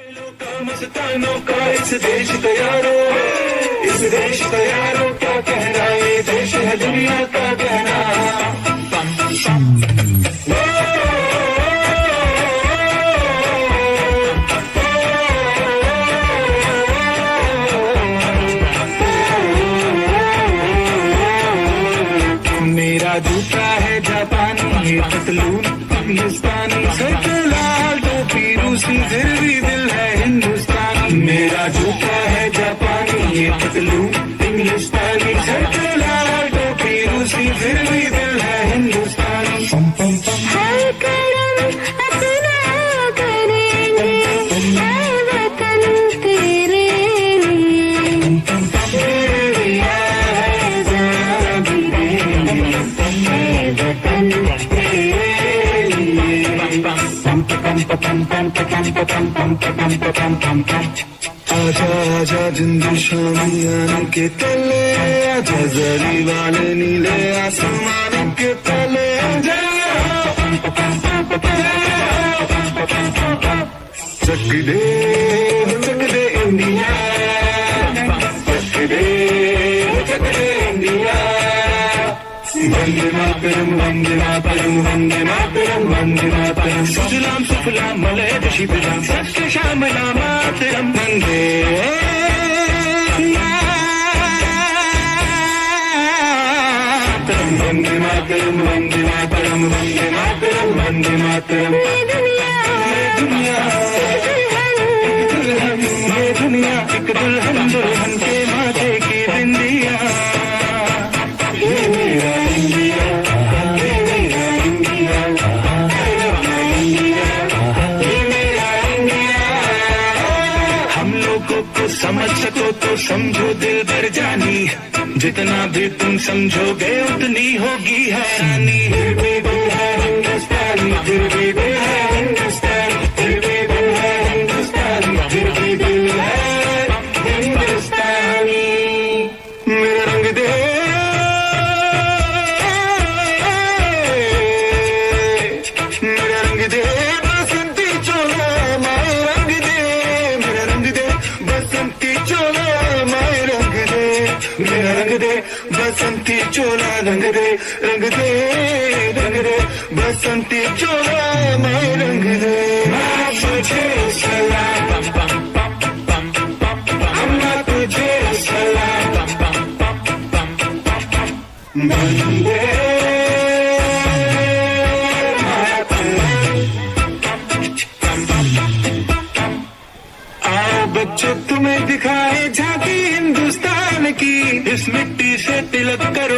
मस्तानों का इस देश का यारो क्या कहना, ये देश है दुनिया का कहना। मेरा जूता है जापानी, ये पतलून हिंदुस्तानी, सर पे लाल टोपी रूसी, फिर भी दिल है हिंदुस्तानी। मेरा जूता है जापानी, ये पतलून हिंदुस्तानी, सर पे लाल टोपी रूसी, फिर भी दिल है हिंदुस्तानी। पम पम पम हर कदम अपना करेंगे, है वतन तेरे लिए। है जहाँ भी रहेंगे, है वतन तेरे लिए। आजा आजा जिंदू शामियाने के तले, आजा जरी वाले नीले आसमान के तले। चक दे इंडिया, चक दे इंडिया। वंदे मातरम, वंदे मातरम, वंदे मातरम, वंदे मातरम। सुजलाम सुफलाम मलयज शिवलाम, सत्य श्यामलाम मातरम। वंदे मातरम, वंदे मातरम, वंदे मातरम, वंदे मातरम, वंदे मातरम। ये दुनिया एक दुल्हन, दुल्हन के माथे की बिंदिया। ये मेरा इंडिया, ये मेरा इंडिया, ये मेरा इंडिया। हम लोगों को समझ सको तो समझो दिल भर जानी, जितना भी तुम समझोगे उतनी होगी हैरानी। फिर भी दिल है हिंदुस्तानी, फिर भी दिल है हिंदुस्तानी, फिर भी दिल है हिंदुस्तानी, फिर भी दिल है हिंदुस्तानी। मेरा रंग दे, मेरा रंग दे बसंती चोला, माए रंग दे। मेरा रंग दे बसंती चोला, माए रंग दे। मेरा रंग दे बसंती चोला, रंग दे, रंग दे, रंग दे बसंती चोला, माए रंग दे। तुझे सलाम, अम्मा तुझे सलाम। वंदे बच्चों तुम्हें दिखाए झांकी हिंदुस्तान की, इस मिट्टी से तिलक करो